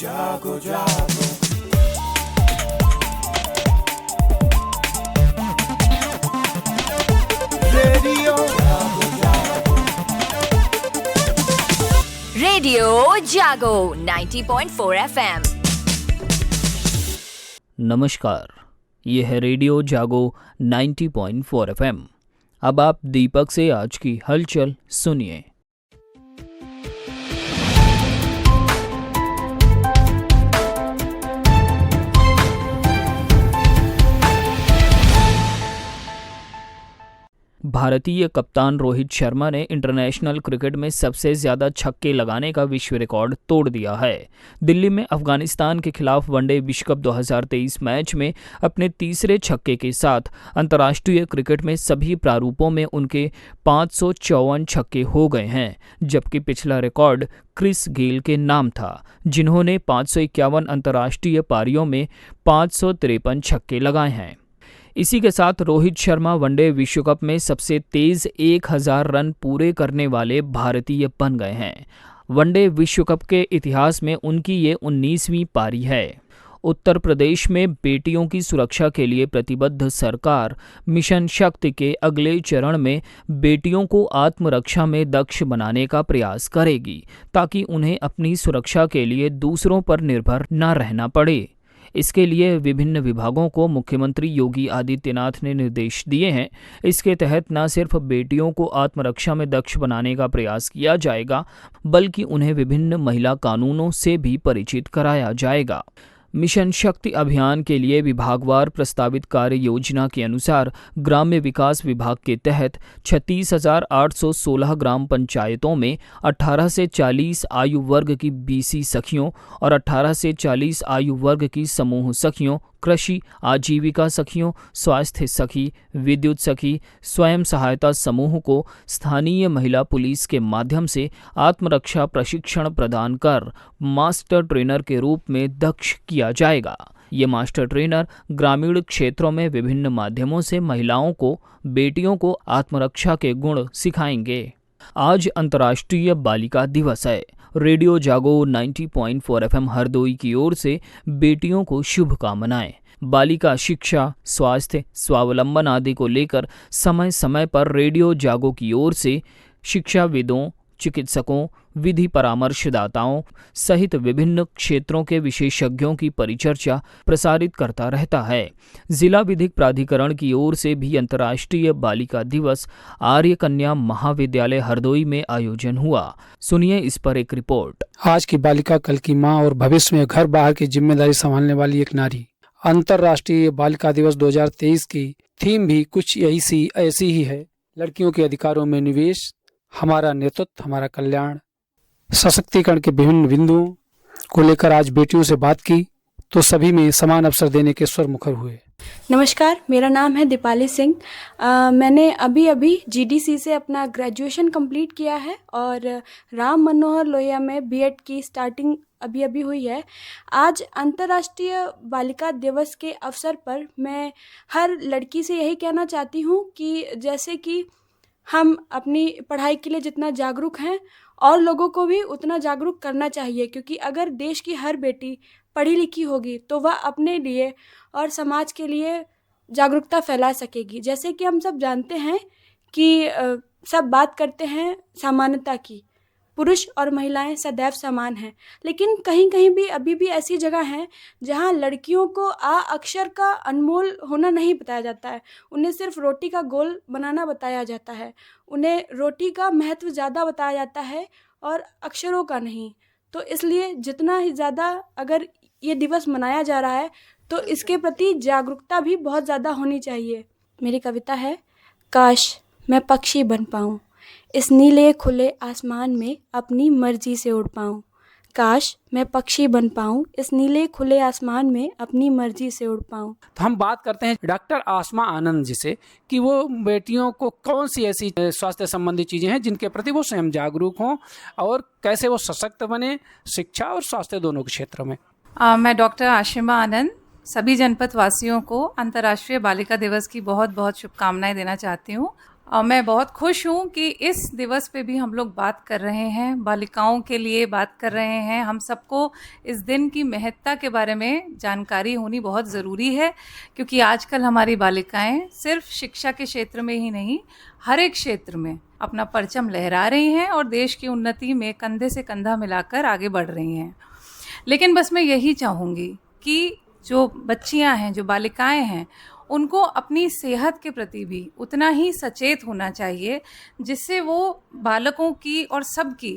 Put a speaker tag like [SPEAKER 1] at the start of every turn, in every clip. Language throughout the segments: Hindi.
[SPEAKER 1] जागो जागो रेडियो जागो जागो
[SPEAKER 2] रेडियो जागो 90.4 FM।
[SPEAKER 3] नमस्कार, ये है रेडियो जागो 90.4 FM। अब आप दीपक से आज की हलचल सुनिए। भारतीय कप्तान रोहित शर्मा ने इंटरनेशनल क्रिकेट में सबसे ज्यादा छक्के लगाने का विश्व रिकॉर्ड तोड़ दिया है। दिल्ली में अफगानिस्तान के खिलाफ वनडे विश्व कप 2023 मैच में अपने तीसरे छक्के के साथ अंतर्राष्ट्रीय क्रिकेट में सभी प्रारूपों में उनके 554 छक्के हो गए हैं, जबकि पिछला रिकॉर्ड क्रिस गेल के नाम था, जिन्होंने 551 अंतर्राष्ट्रीय पारियों में 553 छक्के लगाए हैं। इसी के साथ रोहित शर्मा वनडे विश्व कप में सबसे तेज 1000 रन पूरे करने वाले भारतीय बन गए हैं। वनडे विश्व कप के इतिहास में उनकी ये 19वीं पारी है। उत्तर प्रदेश में बेटियों की सुरक्षा के लिए प्रतिबद्ध सरकार मिशन शक्ति के अगले चरण में बेटियों को आत्मरक्षा में दक्ष बनाने का प्रयास करेगी, ताकि उन्हें अपनी सुरक्षा के लिए दूसरों पर निर्भर न रहना पड़े। इसके लिए विभिन्न विभागों को मुख्यमंत्री योगी आदित्यनाथ ने निर्देश दिए हैं। इसके तहत न सिर्फ बेटियों को आत्मरक्षा में दक्ष बनाने का प्रयास किया जाएगा, बल्कि उन्हें विभिन्न महिला कानूनों से भी परिचित कराया जाएगा। मिशन शक्ति अभियान के लिए विभागवार प्रस्तावित कार्य योजना के अनुसार ग्राम्य विकास विभाग के तहत 36,816 ग्राम पंचायतों में 18 से 40 आयु वर्ग की बीसी सखियों और 18 से 40 आयु वर्ग की समूह सखियों, कृषि आजीविका सखियों, स्वास्थ्य सखी, विद्युत सखी, स्वयं सहायता समूह को स्थानीय महिला पुलिस के माध्यम से आत्मरक्षा प्रशिक्षण प्रदान कर मास्टर ट्रेनर के रूप में दक्ष किया जाएगा। ये मास्टर ट्रेनर ग्रामीण क्षेत्रों में विभिन्न माध्यमों से महिलाओं को, बेटियों को आत्मरक्षा के गुण सिखाएंगे। आज अंतर्राष्ट्रीय बालिका दिवस है। रेडियो जागो 90.4 FM हरदोई की ओर से बेटियों को शुभकामनाएं। बालिका शिक्षा, स्वास्थ्य, स्वावलंबन आदि को लेकर समय समय पर रेडियो जागो की ओर से शिक्षाविदों, चिकित्सकों, विधि परामर्शदाताओं सहित विभिन्न क्षेत्रों के विशेषज्ञों की परिचर्चा प्रसारित करता रहता है। जिला विधिक प्राधिकरण की ओर से भी अंतर्राष्ट्रीय बालिका दिवस आर्य कन्या महाविद्यालय हरदोई में आयोजन हुआ। सुनिए इस पर एक रिपोर्ट।
[SPEAKER 4] आज की बालिका कल की माँ और भविष्य में घर बाहर की जिम्मेदारी संभालने वाली एक नारी। अंतर्राष्ट्रीय बालिका दिवस 2023 की थीम भी कुछ ऐसी ही है। लड़कियों के अधिकारों में निवेश, हमारा नेतृत्व, हमारा कल्याण। सशक्तिकरण के विभिन्न बिंदुओं को लेकर आज बेटियों से बात की तो सभी में समान अवसर देने के स्वर मुखर हुए।
[SPEAKER 5] नमस्कार, मेरा नाम है दीपाली सिंह। मैंने अभी जीडीसी से अपना ग्रेजुएशन कंप्लीट किया है और राम मनोहर लोहिया में बीएड की स्टार्टिंग अभी हुई है। आज अंतर्राष्ट्रीय बालिका दिवस के अवसर पर मैं हर लड़की से यही कहना चाहती हूँ कि जैसे कि हम अपनी पढ़ाई के लिए जितना जागरूक हैं और लोगों को भी उतना जागरूक करना चाहिए, क्योंकि अगर देश की हर बेटी पढ़ी लिखी होगी तो वह अपने लिए और समाज के लिए जागरूकता फैला सकेगी। जैसे कि हम सब जानते हैं कि सब बात करते हैं समानता की, पुरुष और महिलाएं सदैव समान हैं, लेकिन कहीं कहीं भी अभी भी ऐसी जगह हैं जहां लड़कियों को आ अक्षर का अनमोल होना नहीं बताया जाता है। उन्हें सिर्फ रोटी का गोल बनाना बताया जाता है, उन्हें रोटी का महत्व ज़्यादा बताया जाता है और अक्षरों का नहीं। तो इसलिए जितना ही ज़्यादा अगर ये दिवस मनाया जा रहा है तो इसके प्रति जागरूकता भी बहुत ज़्यादा होनी चाहिए। मेरी कविता है, काश मैं पक्षी बन पाऊँ, इस नीले खुले आसमान में अपनी मर्जी से उड़ पाऊँ। काश मैं पक्षी बन पाऊँ, इस नीले खुले आसमान में अपनी मर्जी से उड़ पाऊँ।
[SPEAKER 4] तो हम बात करते हैं डॉक्टर आसमा आनंद जी से कि वो बेटियों को कौन सी ऐसी स्वास्थ्य संबंधी चीजें हैं जिनके प्रति वो स्वयं जागरूक हों और कैसे वो सशक्त बने शिक्षा और स्वास्थ्य दोनों के क्षेत्र में।
[SPEAKER 6] मैं डॉक्टर आशिमा आनंद सभी जनपद वासियों को अंतर्राष्ट्रीय बालिका दिवस की बहुत बहुत शुभकामनाएं देना चाहती हूँ। और मैं बहुत खुश हूँ कि इस दिवस पे भी हम लोग बात कर रहे हैं, बालिकाओं के लिए बात कर रहे हैं। हम सबको इस दिन की महत्ता के बारे में जानकारी होनी बहुत ज़रूरी है, क्योंकि आजकल हमारी बालिकाएं सिर्फ शिक्षा के क्षेत्र में ही नहीं, हर एक क्षेत्र में अपना परचम लहरा रही हैं और देश की उन्नति में कंधे से कंधा मिलाकर आगे बढ़ रही हैं। लेकिन बस मैं यही चाहूँगी कि जो बच्चियाँ हैं, जो बालिकाएं हैं, उनको अपनी सेहत के प्रति भी उतना ही सचेत होना चाहिए, जिससे वो बालकों की और सबकी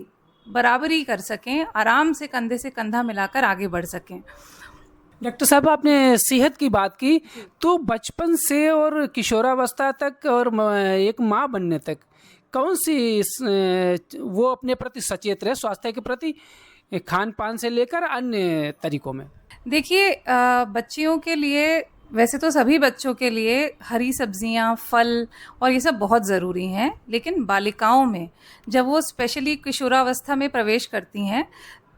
[SPEAKER 6] बराबरी कर सकें, आराम से कंधे से कंधा मिलाकर आगे बढ़ सकें।
[SPEAKER 4] डॉक्टर साहब, आपने सेहत की बात की, तो बचपन से और किशोरावस्था तक और एक माँ बनने तक कौन सी वो अपने प्रति सचेत रहे, स्वास्थ्य के प्रति, खान पान से लेकर अन्य तरीकों में?
[SPEAKER 6] देखिए, बच्चियों के लिए, वैसे तो सभी बच्चों के लिए हरी सब्जियां, फल और ये सब बहुत ज़रूरी हैं, लेकिन बालिकाओं में जब वो स्पेशली किशोरावस्था में प्रवेश करती हैं,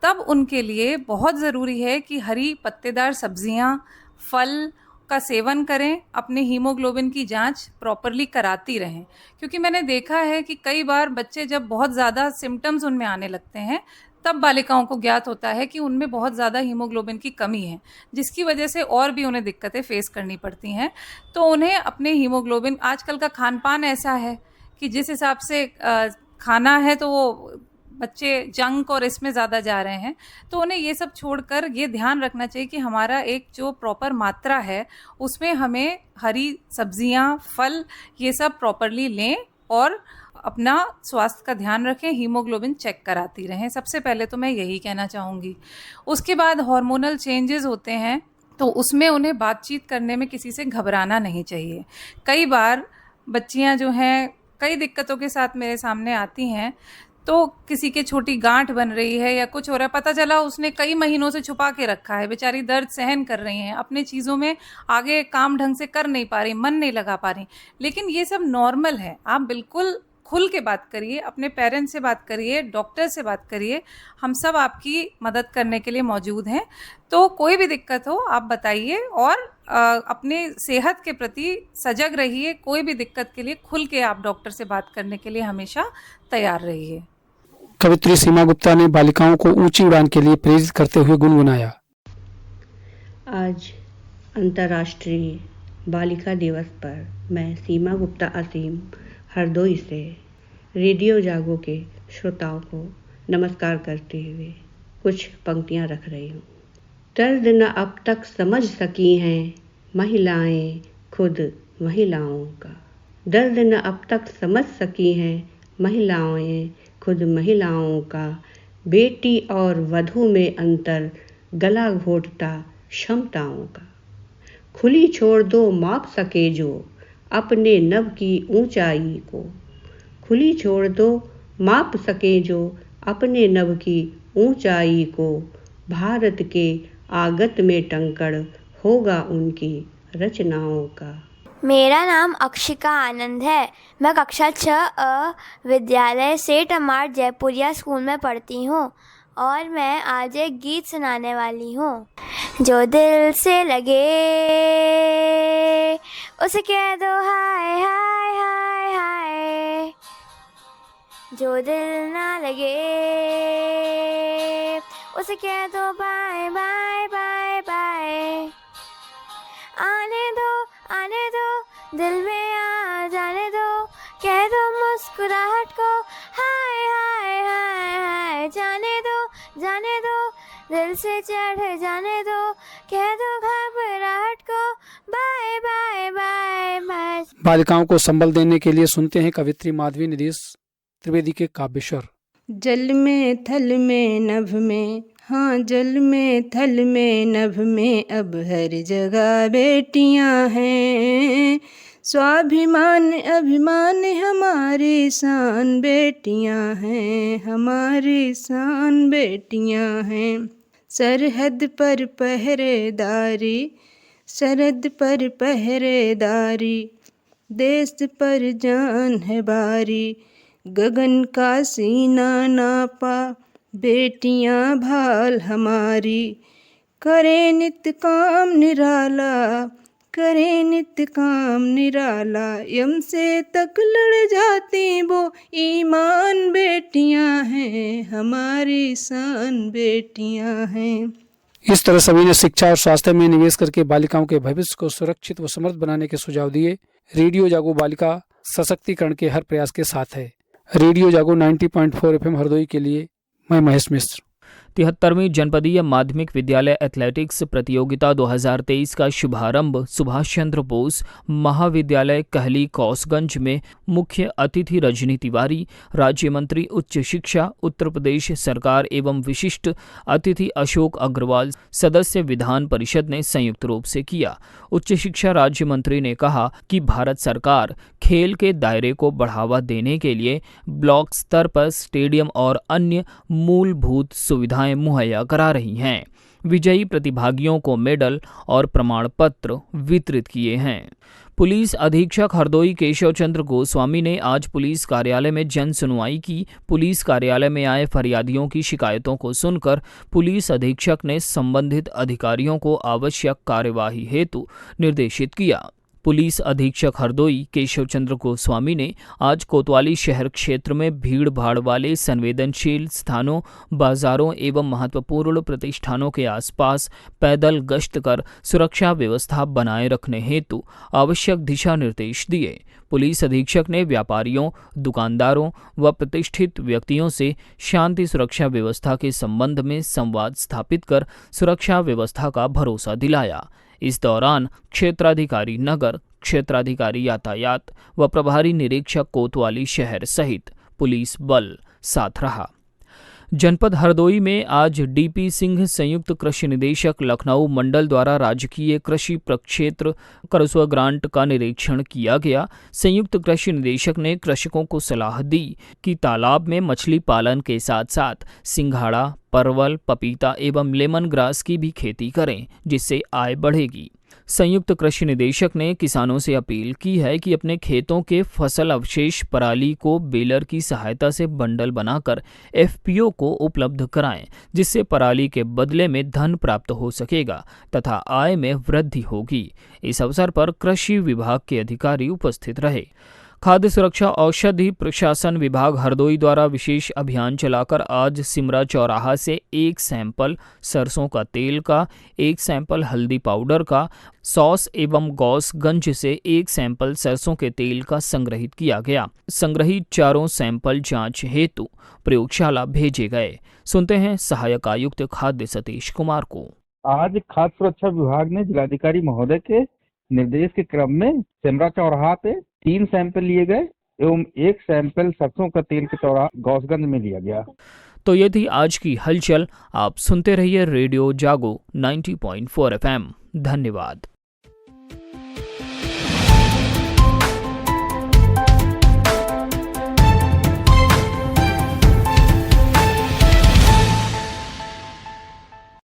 [SPEAKER 6] तब उनके लिए बहुत ज़रूरी है कि हरी पत्तेदार सब्जियां, फल का सेवन करें, अपने हीमोग्लोबिन की जांच प्रॉपरली कराती रहें। क्योंकि मैंने देखा है कि कई बार बच्चे जब बहुत ज़्यादा सिम्टम्स उनमें आने लगते हैं, तब बालिकाओं को ज्ञात होता है कि उनमें बहुत ज़्यादा हीमोग्लोबिन की कमी है, जिसकी वजह से और भी उन्हें दिक्कतें फेस करनी पड़ती हैं। तो उन्हें अपने हीमोग्लोबिन, आजकल का खान पान ऐसा है कि जिस हिसाब से खाना है, तो वो बच्चे जंक और इसमें ज़्यादा जा रहे हैं। तो उन्हें ये सब छोड़कर ये ध्यान रखना चाहिए कि हमारा एक जो प्रॉपर मात्रा है, उसमें हमें हरी सब्जियां, फल, ये सब प्रॉपरली लें और अपना स्वास्थ्य का ध्यान रखें, हीमोग्लोबिन चेक कराती रहें। सबसे पहले तो मैं यही कहना चाहूँगी। उसके बाद हार्मोनल चेंजेस होते हैं, तो उसमें उन्हें बातचीत करने में किसी से घबराना नहीं चाहिए। कई बार बच्चियां जो हैं कई दिक्कतों के साथ मेरे सामने आती हैं, तो किसी के छोटी गांठ बन रही है या कुछ हो रहा है, पता चला उसने कई महीनों से छुपा के रखा है, बेचारी दर्द सहन कर रही हैं, अपने चीज़ों में आगे काम ढंग से कर नहीं पा रही, मन नहीं लगा पा रही। लेकिन ये सब नॉर्मल है। आप बिल्कुल खुल के बात करिए, अपने पेरेंट्स से बात करिए, डॉक्टर से बात करिए, हम सब आपकी मदद करने के लिए मौजूद हैं। तो कोई भी दिक्कत हो आप बताइए और अपने सेहत के प्रति सजग रहिए। कोई भी दिक्कत के लिए खुल के आप डॉक्टर से बात करने के लिए हमेशा तैयार रहिए।
[SPEAKER 4] कवित्री सीमा गुप्ता ने बालिकाओं को ऊंची उड़ान के लिए प्रेरित करते हुए गुनगुनाया।
[SPEAKER 7] आज अंतर्राष्ट्रीय बालिका दिवस पर मैं सीमा गुप्ता असीम हरदोई से रेडियो जागो के श्रोताओं को नमस्कार करते हुए कुछ पंक्तियां रख रही हूँ। दर्द न अब तक समझ सकी हैं महिलाएं खुद महिलाओं का, दर्द न अब तक समझ सकी हैं महिलाएं खुद महिलाओं का, बेटी और वधू में अंतर गला घोटता क्षमताओं का, खुली छोड़ दो माप सके जो अपने नभ की ऊंचाई को, खुली छोड़ दो माप सके जो अपने नभ की ऊंचाई को, भारत के आगत में टंकड़ होगा उनकी रचनाओं का।
[SPEAKER 8] मेरा नाम अक्षिका आनंद है। मैं कक्षा 6 विद्यालय सेठ अमार जयपुरिया स्कूल में पढ़ती हूँ और मैं आज एक गीत सुनाने वाली हूँ। जो दिल से लगे उसे कह दो हाय हाय हाय हाय, जो दिल ना लगे उसे कह दो बाय बाय बाय बाय, आने दो दिल में आ जाने दो, कह दो मुस्कुराहट को हाय हाय हाय हाय, जाने दो दिल से चढ़ जाने दो, कह दो घबराहट को बाय बाय बाय बाय।
[SPEAKER 4] बालिकाओं को संबल देने के लिए सुनते हैं कवित्री माधवी निधीश त्रिवेदी के काव्य स्वर।
[SPEAKER 9] जल में थल में नभ में, हाँ जल में थल में नभ में, अब हर जगह बेटियां हैं, स्वाभिमान अभिमान हमारी शान बेटियां हैं, हमारी शान बेटियां हैं। सरहद पर पहरेदारी, सरहद पर पहरेदारी, देश पर जान है बारी, गगन का सीना नापा बेटियां भाल हमारी, करे नित काम निराला करे नित्य काम निराला, यम से तक लड़ जाती वो ईमान बेटियां हैं, हमारी शान बेटियां हैं।
[SPEAKER 4] इस तरह सभी ने शिक्षा और स्वास्थ्य में निवेश करके बालिकाओं के भविष्य को सुरक्षित व समृद्ध बनाने के सुझाव दिए। रेडियो जागो बालिका सशक्तिकरण के हर प्रयास के साथ है। रेडियो जागो 90.4 FM हरदोई के लिए मैं महेश मिश्र।
[SPEAKER 3] 73वीं जनपदीय माध्यमिक विद्यालय एथलेटिक्स प्रतियोगिता 2023 का शुभारंभ सुभाष चंद्र बोस महाविद्यालय कहली कौसगंज में मुख्य अतिथि रजनी तिवारी, राज्य मंत्री उच्च शिक्षा उत्तर प्रदेश सरकार एवं विशिष्ट अतिथि अशोक अग्रवाल, सदस्य विधान परिषद ने संयुक्त रूप से किया। उच्च शिक्षा राज्य मंत्री ने कहा कि भारत सरकार खेल के दायरे को बढ़ावा देने के लिए ब्लॉक स्तर पर स्टेडियम और अन्य मूलभूत सुविधाएं मुहैया करा रही हैं। विजयी प्रतिभागियों को मेडल और प्रमाण पत्र वितरित किए हैं। पुलिस अधीक्षक हरदोई केशव चंद्र गोस्वामी ने आज पुलिस कार्यालय में जन सुनवाई की। पुलिस कार्यालय में आए फरियादियों की शिकायतों को सुनकर पुलिस अधीक्षक ने संबंधित अधिकारियों को आवश्यक कार्यवाही हेतु निर्देशित किया। पुलिस अधीक्षक हरदोई केशव चंद्र गोस्वामी ने आज कोतवाली शहर क्षेत्र में भीड़ भाड़ वाले संवेदनशील स्थानों, बाजारों एवं महत्वपूर्ण प्रतिष्ठानों के आसपास पैदल गश्त कर सुरक्षा व्यवस्था बनाए रखने हेतु आवश्यक दिशा निर्देश दिए। पुलिस अधीक्षक ने व्यापारियों, दुकानदारों व प्रतिष्ठित व्यक्तियों से शांति सुरक्षा व्यवस्था के संबंध में संवाद स्थापित कर सुरक्षा व्यवस्था का भरोसा दिलाया। इस दौरान क्षेत्राधिकारी नगर, क्षेत्राधिकारी यातायात व प्रभारी निरीक्षक कोतवाली शहर सहित पुलिस बल साथ रहा। जनपद हरदोई में आज डीपी सिंह संयुक्त कृषि निदेशक लखनऊ मंडल द्वारा राजकीय कृषि प्रक्षेत्र करसुआ ग्रांट का निरीक्षण किया गया। संयुक्त कृषि निदेशक ने कृषकों को सलाह दी कि तालाब में मछली पालन के साथ साथ सिंघाड़ा, परवल, पपीता एवं लेमन ग्रास की भी खेती करें, जिससे आय बढ़ेगी। संयुक्त कृषि निदेशक ने किसानों से अपील की है कि अपने खेतों के फसल अवशेष पराली को बेलर की सहायता से बंडल बनाकर एफपीओ को उपलब्ध कराएं, जिससे पराली के बदले में धन प्राप्त हो सकेगा तथा आय में वृद्धि होगी। इस अवसर पर कृषि विभाग के अधिकारी उपस्थित रहे। खाद्य सुरक्षा औषधि प्रशासन विभाग हरदोई द्वारा विशेष अभियान चलाकर आज सिमरा चौराहा से 1 सैंपल सरसों का तेल का, 1 सैंपल हल्दी पाउडर का, सॉस एवं गौसगंज से 1 सैंपल सरसों के तेल का संग्रहित किया गया। संग्रहित चारों सैंपल जांच हेतु प्रयोगशाला भेजे गए। सुनते हैं सहायक आयुक्त खाद्य सतीश कुमार को।
[SPEAKER 10] आज खाद्य सुरक्षा विभाग ने जिलाधिकारी महोदय के निर्देश के क्रम में सिमरा चौराहा पे 3 सैंपल लिए गए एवं 1 सैंपल सरसों का तेल के चौराहा गौसगंज में लिया गया।
[SPEAKER 3] तो ये थी आज की हलचल। आप सुनते रहिए रेडियो जागो 90.4 FM। धन्यवाद।